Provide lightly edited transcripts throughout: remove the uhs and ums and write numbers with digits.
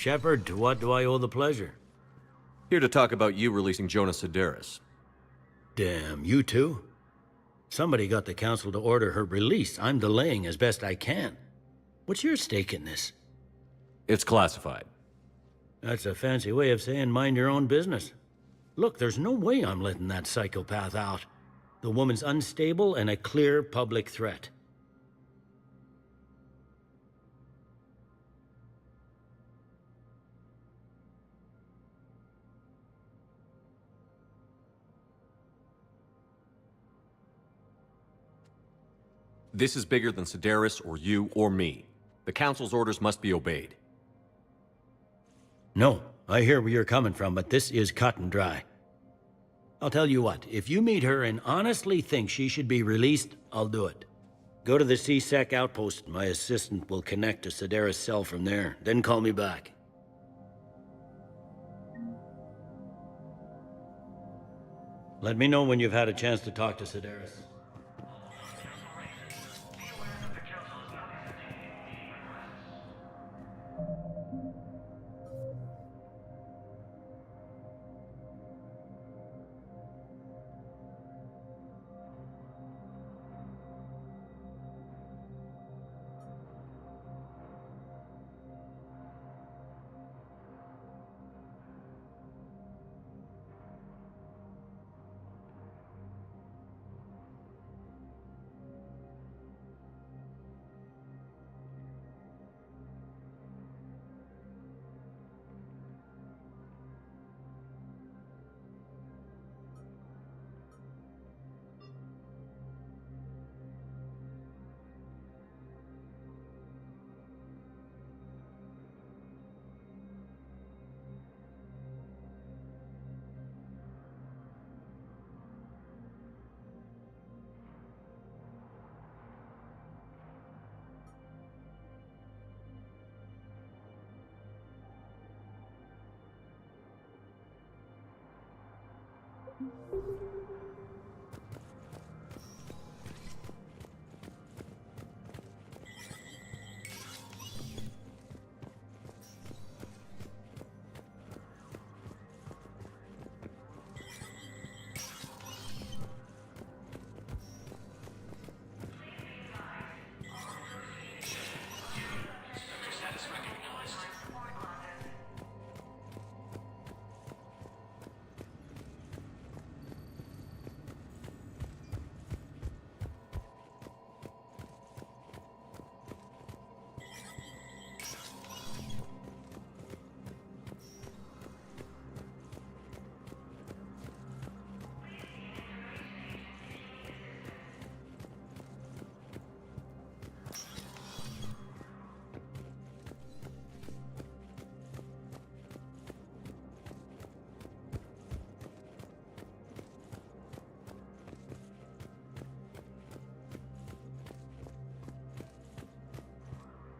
Shepard, to what do I owe the pleasure? Here to talk about you releasing Jonas Sedaris. Damn, you too? Somebody got the council to order her release. I'm delaying as best I can. What's your stake in this? It's classified. That's a fancy way of saying mind your own business. Look, there's no way I'm letting that psychopath out. The woman's unstable and a clear public threat. This is bigger than Sedaris or you or me. The Council's orders must be obeyed. No, I hear where you're coming from, but this is cut and dry. I'll tell you what, if you meet her and honestly think she should be released, I'll do it. Go to the C-Sec outpost. My assistant will connect to Sedaris' cell from there. Then call me back. Let me know when you've had a chance to talk to Sedaris.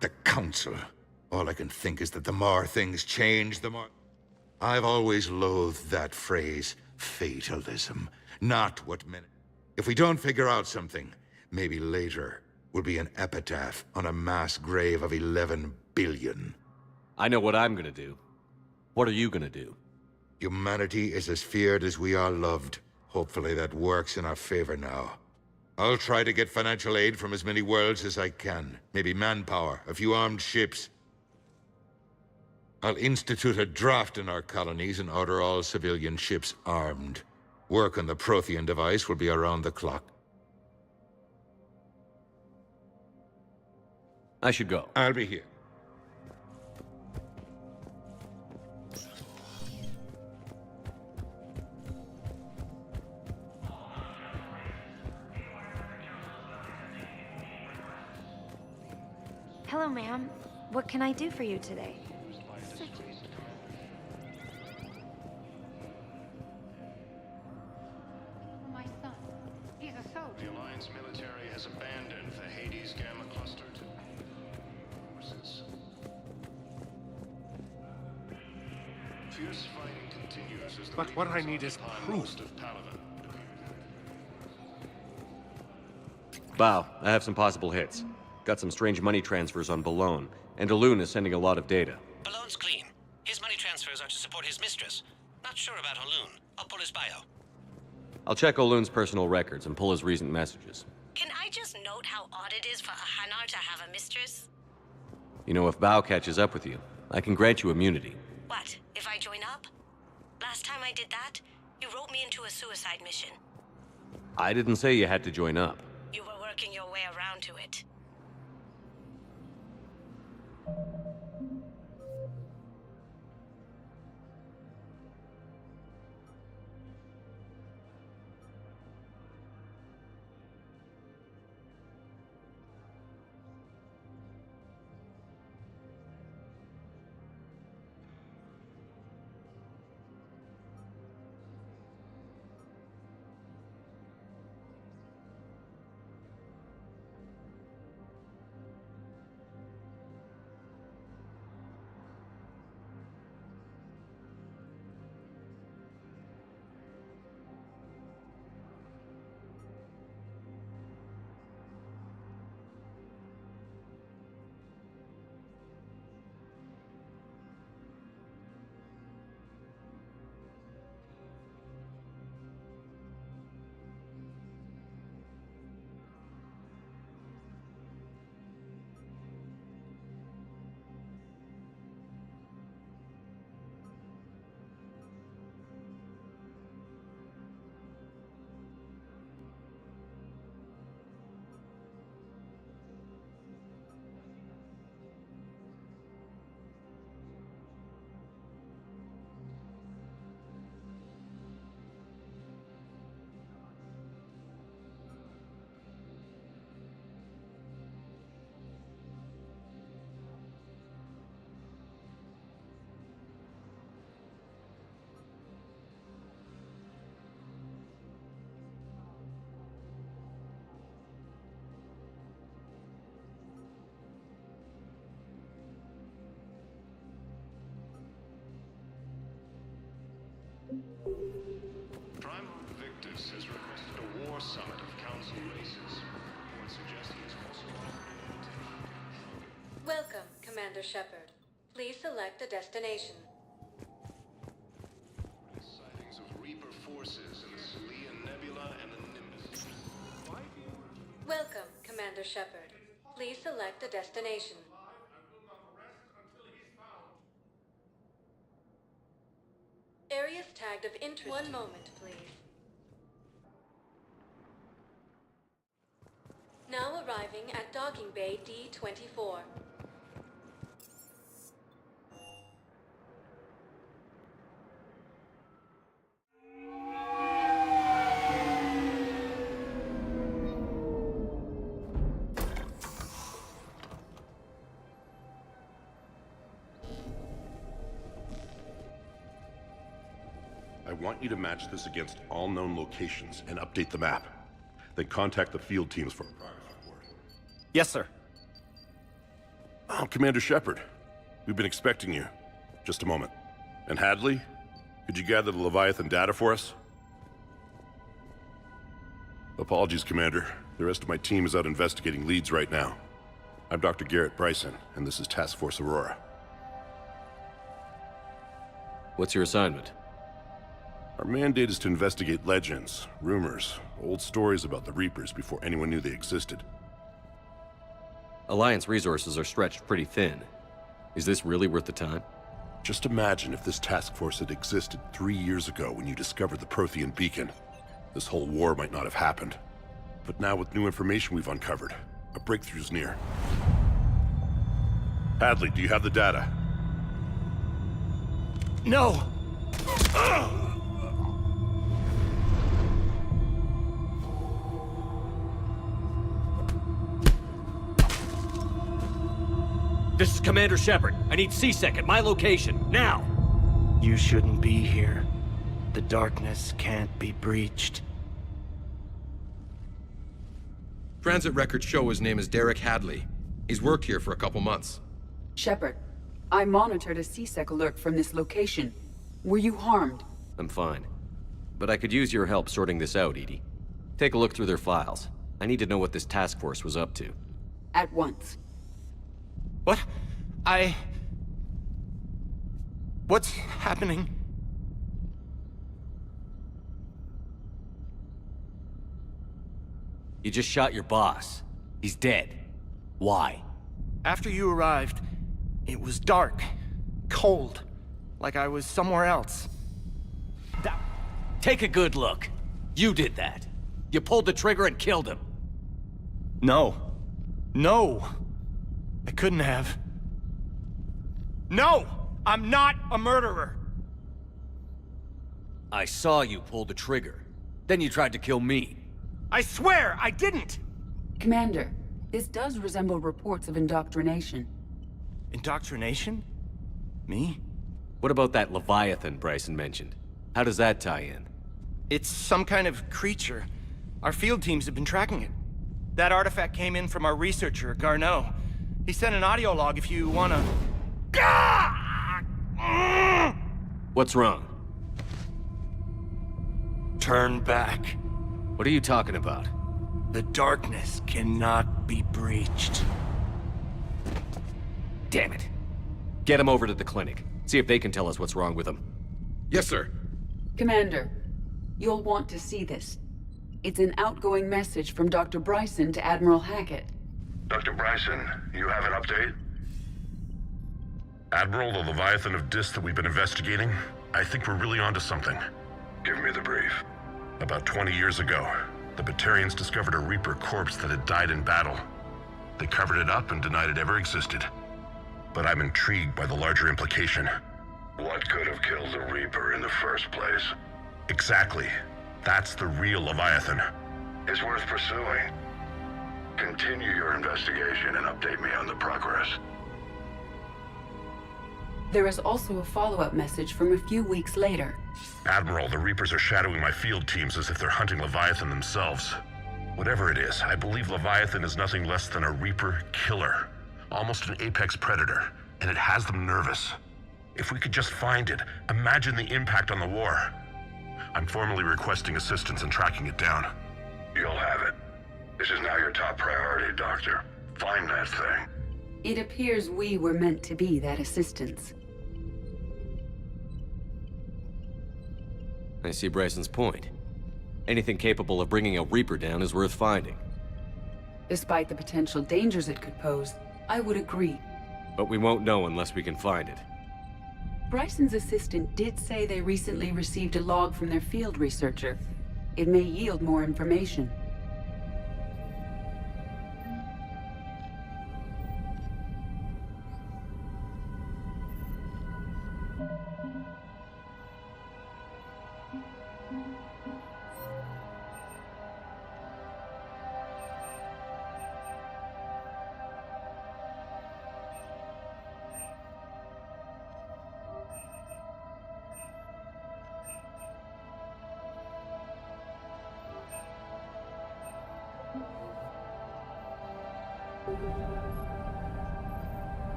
The Council. All I can think is that the more things change, the more... I've always loathed that phrase, fatalism. Not what men... If we don't figure out something, maybe later will be an epitaph on a mass grave of 11 billion. I know what I'm gonna do. What are you gonna do? Humanity is as feared as we are loved. Hopefully that works in our favor now. I'll try to get financial aid from as many worlds as I can. Maybe manpower, a few armed ships. I'll institute a draft in our colonies and order all civilian ships armed. Work on the Prothean device will be around the clock. I should go. I'll be here. Hello, ma'am. What can I do for you today? My son. He's a soldier. The Alliance military has abandoned the Hades Gamma Cluster to forces. Fierce fighting continues as the But what I need is proof. most of Palaven. Bow, I have some possible hits. Got some strange money transfers on Balone, and Elune is sending a lot of data. Balloon's clean. mistress. Not sure about Haloon. I'll pull his bio. I'll check O'Loon's personal records and pull his recent messages. Can I just note how odd it is for a Hanar to have a mistress? You know, if Bao catches up with you, I can grant you immunity. What, if I join up? Last time I did that, you wrote me into a suicide mission. I didn't say you had to join up. You were working your way around to it. Prime Victus has requested a war summit of council races. Reports suggest he is also Welcome, Commander Shepard. Please select a destination. sightings of Reaper forces in the Celian Nebula and the Nimbus. Welcome, Commander Shepard. Please select a destination. Areas tagged of interest. One moment, please. Now arriving at Docking Bay D-24. I want you to match this against all known locations and update the map. Then contact the field teams for a progress report. Yes, sir. Oh, Commander Shepard. We've been expecting you. Just a moment. And Hadley? Could you gather the Leviathan data for us? Apologies, Commander. The rest of my team is out investigating leads right now. I'm Dr. Garrett Bryson, and this is Task Force Aurora. What's your assignment? Our mandate is to investigate legends, rumors, old stories about the Reapers before anyone knew they existed. Alliance resources are stretched pretty thin. Is this really worth the time? Just imagine if this task force had existed 3 years ago when you discovered the Prothean beacon. This whole war might not have happened. But now with new information we've uncovered, a breakthrough's near. Hadley, do you have the data? No! This is Commander Shepard. I need C-Sec at my location, now! You shouldn't be here. The darkness can't be breached. Transit records show his name is Derek Hadley. He's worked here for a couple months. Shepard, I monitored a C-Sec alert from this location. Were you harmed? I'm fine. But I could use your help sorting this out, EDI. Take a look through their files. I need to know what this task force was up to. At once. What? What's happening? You just shot your boss. He's dead. Why? After you arrived, it was dark, cold, like I was somewhere else. Take a good look. You did that. You pulled the trigger and killed him. No. No. I couldn't have. No! I'm not a murderer! I saw you pull the trigger. Then you tried to kill me. I swear I didn't! Commander, this does resemble reports of indoctrination. Indoctrination? Me? What about that Leviathan Bryson mentioned? How does that tie in? It's some kind of creature. Our field teams have been tracking it. That artifact came in from our researcher, Garneau. He sent an audio log if you wanna... What's wrong? Turn back. What are you talking about? The darkness cannot be breached. Damn it. Get him over to the clinic. See if they can tell us what's wrong with him. Yes, sir. Commander, you'll want to see this. It's an outgoing message from Dr. Bryson to Admiral Hackett. Dr. Bryson, you have an update? Admiral, the Leviathan of Dis that we've been investigating, I think we're really onto something. Give me the brief. About 20 years ago, the Batarians discovered a Reaper corpse that had died in battle. They covered it up and denied it ever existed. But I'm intrigued by the larger implication. What could have killed the Reaper in the first place? Exactly. That's the real Leviathan. It's worth pursuing. Continue your investigation and update me on the progress. There is also a follow-up message from a few weeks later. Admiral, the Reapers are shadowing my field teams as if they're hunting Leviathan themselves. Whatever it is, I believe Leviathan is nothing less than a Reaper killer. Almost an apex predator, and it has them nervous. If we could just find it, imagine the impact on the war. I'm formally requesting assistance in tracking it down. You'll have it. This is now your top priority, Doctor. Find that thing. It appears we were meant to be that assistance. I see Bryson's point. Anything capable of bringing a Reaper down is worth finding. Despite the potential dangers it could pose, I would agree. But we won't know unless we can find it. Bryson's assistant did say they recently received a log from their field researcher. It may yield more information.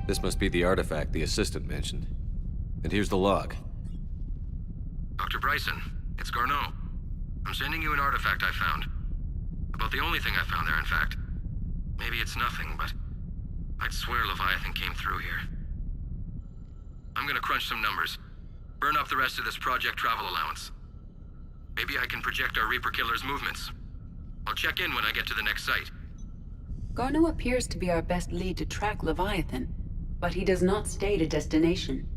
This must be the artifact the assistant mentioned. And here's the log. Dr. Bryson, it's Garneau. I'm sending you an artifact I found. About the only thing I found there, in fact. Maybe it's nothing, but I'd swear Leviathan came through here. I'm gonna crunch some numbers. Burn up the rest of this project travel allowance. Maybe I can project our Reaper killer's movements. I'll check in when I get to the next site. Garneau appears to be our best lead to track Leviathan, but he does not state a destination.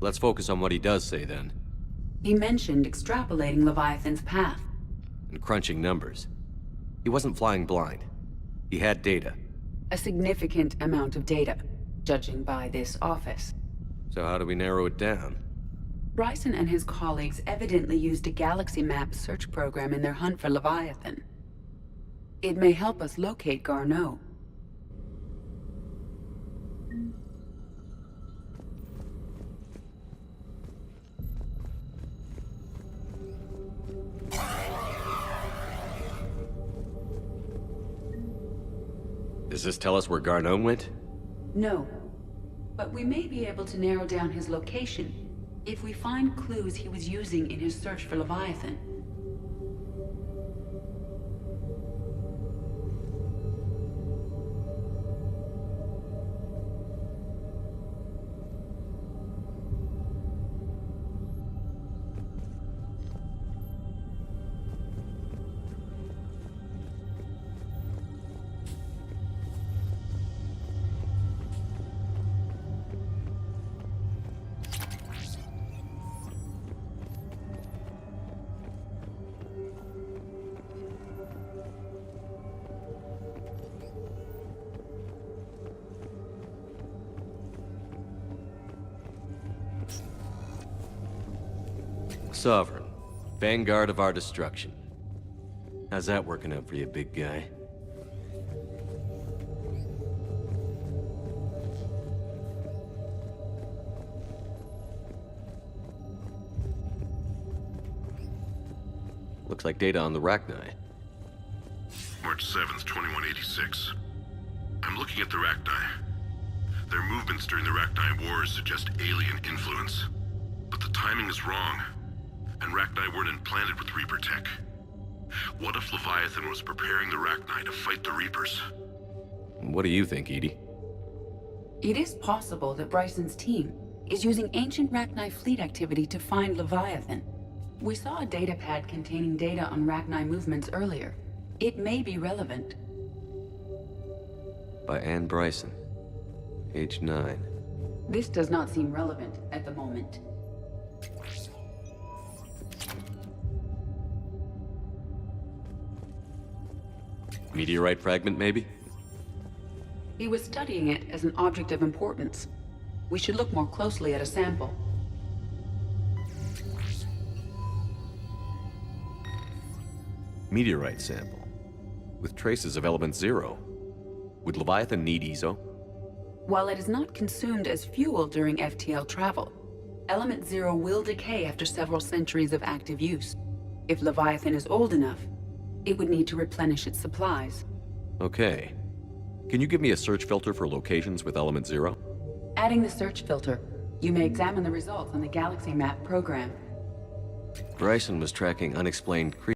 Let's focus on what he does say, then. He mentioned extrapolating Leviathan's path. And crunching numbers. He wasn't flying blind. He had data. A significant amount of data, judging by this office. So how do we narrow it down? Bryson and his colleagues evidently used a galaxy map search program in their hunt for Leviathan. It may help us locate Garneau. Does this tell us where Garneau went? No. But we may be able to narrow down his location if we find clues he was using in his search for Leviathan. Sovereign, vanguard of our destruction. How's that working out for you, big guy? Looks like data on the Rachni. March 7th, 2186. I'm looking at the Rachni. Their movements during the Rachni Wars suggest alien influence. But the timing is wrong, and Rachni weren't implanted with Reaper tech. What if Leviathan was preparing the Rachni to fight the Reapers? What do you think, Edie? It is possible that Bryson's team is using ancient Rachni fleet activity to find Leviathan. We saw a datapad containing data on Rachni movements earlier. It may be relevant. By Anne Bryson, age 9. This does not seem relevant at the moment. Meteorite fragment, maybe? He was studying it as an object of importance. We should look more closely at a sample. Meteorite sample, with traces of element 0. Would Leviathan need ESO? While it is not consumed as fuel during FTL travel, element 0 will decay after several centuries of active use. If Leviathan is old enough, it would need to replenish its supplies. Okay. Can you give me a search filter for locations with element 0? Adding the search filter, you may examine the results on the galaxy map program. Bryson was tracking unexplained creatures.